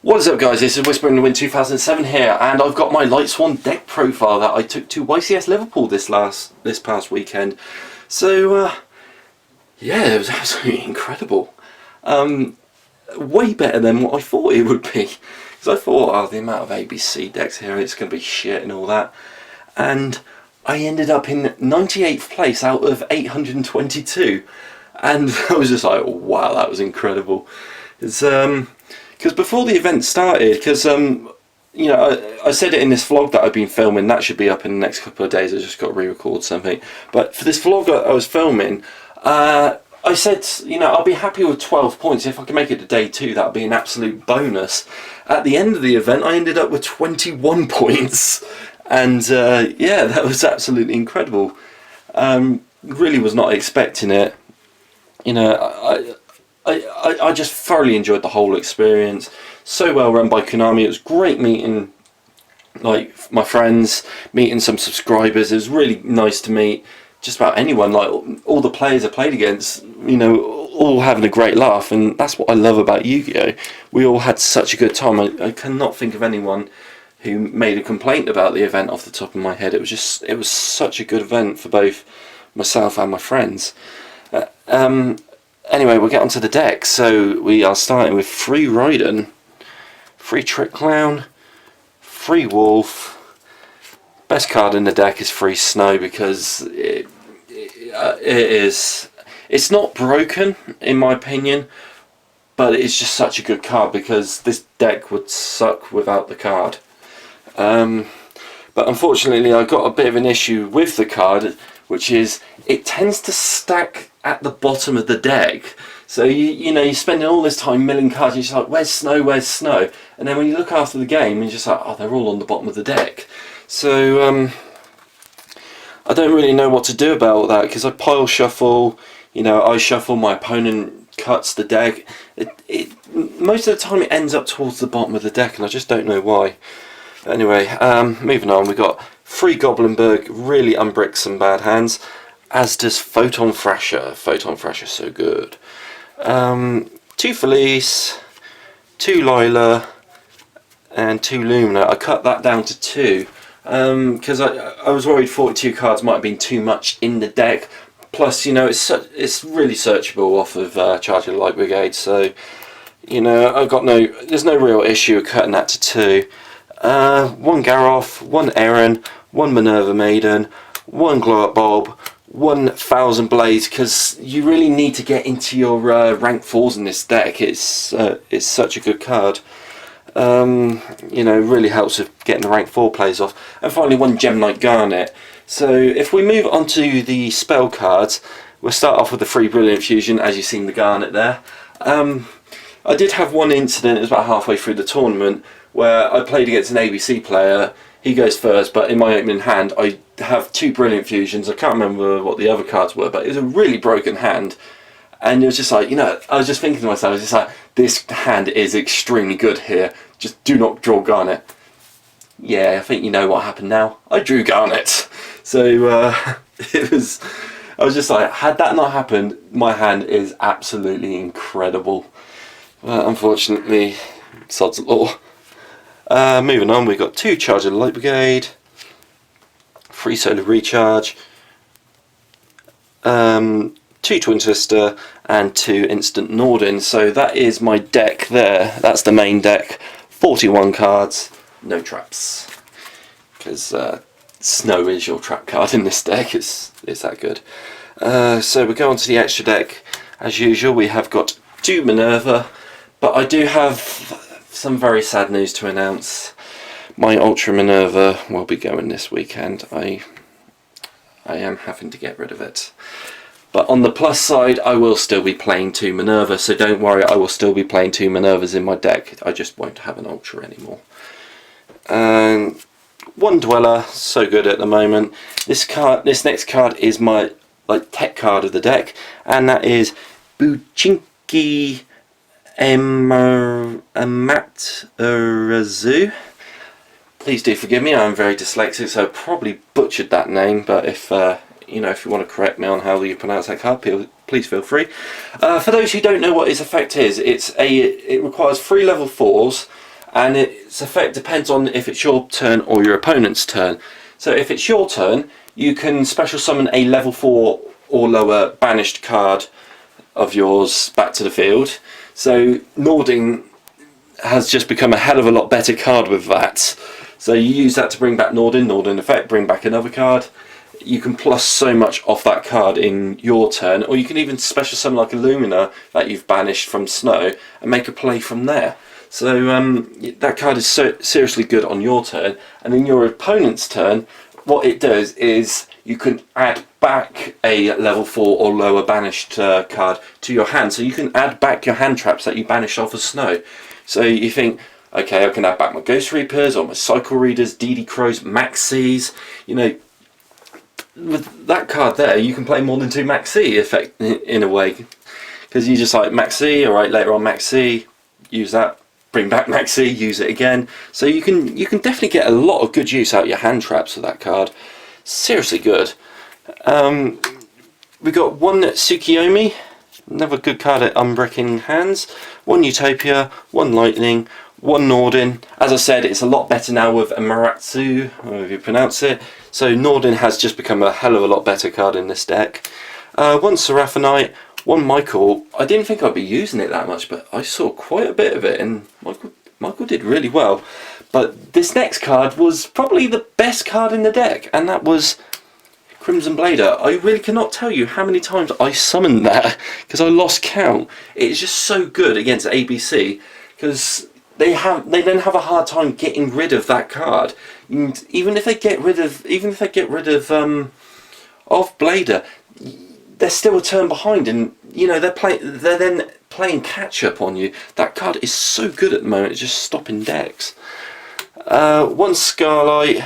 What is up, guys? This is Whisper in the Wind 2007 here, and I've got my Lightsworn deck profile that I took to YCS Liverpool this past weekend. So yeah, it was absolutely incredible. Way better than what I thought it would be. Because I thought, oh, the amount of ABC decks here, it's going to be shit and all that. And I ended up in 98th place out of 822. And I was just like, wow, that was incredible. It's because before the event started, because you know, I said it in this vlog that I've been filming, that should be up in the next couple of days. I just got to re-record something. But for this vlog that I was filming, I said, you know, I'll be happy with 12 points. If I can make it to day 2, that would be an absolute bonus. At the end of the event, I ended up with 21 points. And yeah, that was absolutely incredible. Really was not expecting it. You know, I just thoroughly enjoyed the whole experience. So well run by Konami. It was great meeting like my friends, meeting some subscribers. It was really nice to meet just about anyone, like all the players I played against, you know, all having a great laugh. And that's what I love about Yu-Gi-Oh! We all had such a good time. I cannot think of anyone who made a complaint about the event off the top of my head. It was such a good event for both myself and my friends. Anyway, we'll get onto the deck. So we are starting with free Raiden, free Trick Clown, free Wolf. Best card in the deck is free Snow because it's not broken in my opinion, but it's just such a good card because this deck would suck without the card. But unfortunately I got a bit of an issue with the card, which is it tends to stack at the bottom of the deck. So you know, you're spending all this time milling cards, you're just like, where's Snow, where's Snow? And then when you look after the game, you're just like, oh, they're all on the bottom of the deck. So I don't really know what to do about that, because I pile shuffle, you know, I shuffle, my opponent cuts the deck. Most of the time it ends up towards the bottom of the deck, and I just don't know why. Anyway, moving on, we got free Goblinberg, really unbricks some bad hands, as does Photon Thrasher. Photon Thrasher's so good. 2 Felice, 2 Lila, and 2 Lumina. I cut that down to 2 because I was worried 42 cards might have been too much in the deck. Plus, you know, it's really searchable off of Charge of the Light Brigade, so you know, there's no real issue with cutting that to 2. 1 Garroth, 1 Aaron, 1 Minerva Maiden, 1 Glow Up Bulb, 1,000 Blades, because you really need to get into your rank 4s in this deck. It's such a good card. You know, really helps with getting the rank 4 plays off. And finally 1 Gem Knight Garnet. So if we move on to the spell cards, we'll start off with the free Brilliant Fusion, as you've seen the Garnet there. I did have one incident, it was about halfway through the tournament, where I played against an ABC player. He goes first, but in my opening hand I have 2 Brilliant Fusions. I can't remember what the other cards were, but it was a really broken hand. And it was just like, you know, I was just thinking to myself, I was just like, this hand is extremely good here. Just do not draw Garnet. Yeah, I think you know what happened now. I drew Garnet. So I was just like, had that not happened, my hand is absolutely incredible. But unfortunately, sod's law. Moving on, we've got 2 Charge of the Light Brigade, 3 Solar Recharge, 2 Twin Twister, and 2 Instant Norden. So that is my deck there. That's the main deck. 41 cards, no traps. Because Snow is your trap card in this deck. It's that good. So we go on to the extra deck. As usual, we have got 2 Minerva, but I do have some very sad news to announce. My Ultra Minerva will be going this weekend. I am having to get rid of it. But on the plus side, I will still be playing 2 Minerva, so don't worry, I will still be playing 2 Minervas in my deck. I just won't have an Ultra anymore. And 1 Dweller, so good at the moment. This next card is my tech card of the deck, and that is Buchinki Amaterasu. Please do forgive me, I'm very dyslexic, so I probably butchered that name, but if you know, if you want to correct me on how you pronounce that card, please feel free. For those who don't know what its effect is, it requires 3 level 4s and its effect depends on if it's your turn or your opponent's turn. So if it's your turn, you can special summon a level 4 or lower banished card of yours back to the field. So Nordin has just become a hell of a lot better card with that. So you use that to bring back Nordin effect, bring back another card. You can plus so much off that card in your turn, or you can even special summon like Illumina that you've banished from Snow and make a play from there. So that card is so seriously good on your turn, and in your opponent's turn, what it does is you can add back a level 4 or lower banished card to your hand. So you can add back your hand traps that you banished off of Snow. So you think, okay, I can add back my Ghost Reapers or my Cycle Readers, DD Crows, Maxis. You know, with that card there, you can play more than 2 Maxi effect in a way, because you just like Maxi, alright, later on Maxi, use that, bring back Maxi, use it again. So you can definitely get a lot of good use out of your hand traps with that card. Seriously good. We got one Tsukiyomi, another good card at unbreaking hands, one Utopia, one Lightning, one Nordin. As I said, it's a lot better now with Amaratsu, however you pronounce it. So Nordin has just become a hell of a lot better card in this deck. One Seraphonite, one Michael. I didn't think I'd be using it that much, but I saw quite a bit of it, and Michael did really well. But this next card was probably the best card in the deck, and that was Crimson Blader. I really cannot tell you how many times I summoned that, because I lost count. It's just so good against ABC, because they then have a hard time getting rid of that card. And even if they get rid of Blader, they're still a turn behind, and you know they're then playing catch up on you. That card is so good at the moment, it's just stopping decks. One Scarlight.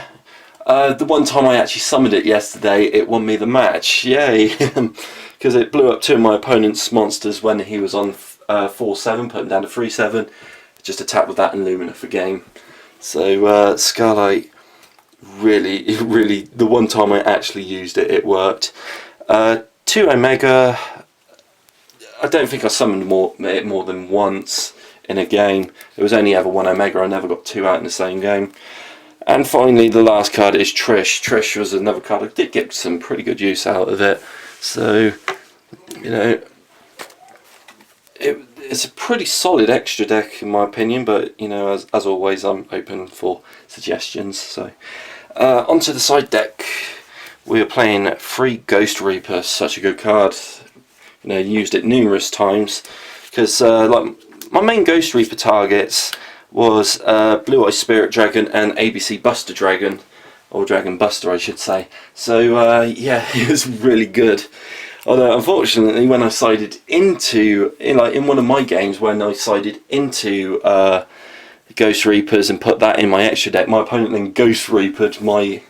The one time I actually summoned it yesterday, it won me the match. Yay! Because it blew up 2 of my opponent's monsters when he was on 4-7, put him down to 3-7. Just attacked with that and Lumina for game. So Scarlight, really, the one time I actually used it, it worked. 2 Omega. I don't think I summoned it more than once in a game. It was only ever 1 Omega. I never got 2 out in the same game. And finally, the last card is Trish. Trish was another card I did get some pretty good use out of it. So, you know, it's a pretty solid extra deck in my opinion. But you know, as always, I'm open for suggestions. So, onto the side deck. We are playing 3 Ghost Reaper. Such a good card. You know, used it numerous times because like my main Ghost Reaper targets was Blue Eye Spirit Dragon and ABC Buster Dragon, or Dragon Buster I should say. So yeah, it was really good. Although unfortunately when I sided into, in one of my games when I sided into Ghost Reapers and put that in my extra deck, my opponent then Ghost Reapered my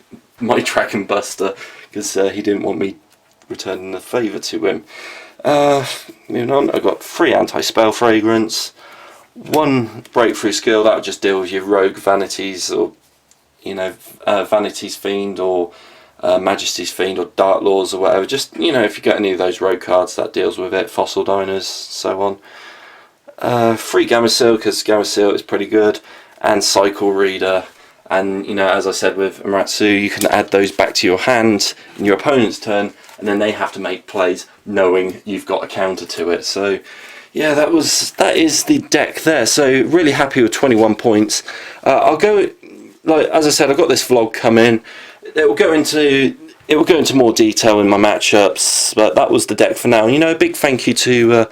Dragon Buster because he didn't want me returning the favour to him. Moving on, I've got 3 Anti-Spell Fragrance, 1 Breakthrough Skill, that would just deal with your Rogue Vanities, or you know, Vanity's Fiend, or Majesty's Fiend, or Dark Laws, or whatever. Just, you know, if you get any of those rogue cards, that deals with it. Fossil Diners, so on. 3 Gamma-Seal, because Gamma-Seal is pretty good, and Cycle Reader. And you know, as I said with Amaratsu, you can add those back to your hand in your opponent's turn, and then they have to make plays knowing you've got a counter to it. So yeah, that is the deck there. So really happy with 21 points. I'll go, like as I said, I've got this vlog coming. It will go into more detail in my matchups, but that was the deck for now. You know, a big thank you to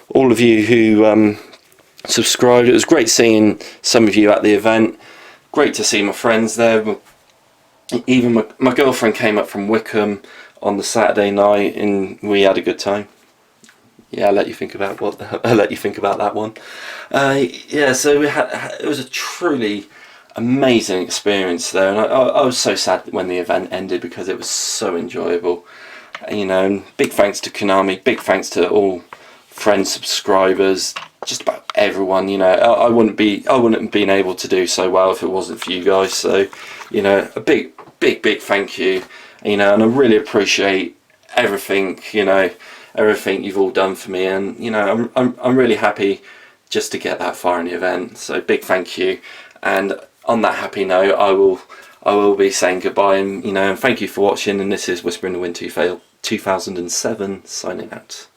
all of you who subscribed. It was great seeing some of you at the event. Great to see my friends there. Even my girlfriend came up from Wickham on the Saturday night, and we had a good time. Yeah, I'll let you think about that one. Yeah, so it was a truly amazing experience there, and I was so sad when the event ended because it was so enjoyable. You know, and big thanks to Konami, big thanks to all friends, subscribers, just about everyone. You know, I wouldn't have been able to do so well if it wasn't for you guys. So, you know, a big thank you. You know, and I really appreciate everything. You know, everything you've all done for me, and you know, I'm really happy just to get that far in the event. So big thank you. And on that happy note, I will be saying goodbye, and and thank you for watching. And this is Whispering the Wind 2007 signing out.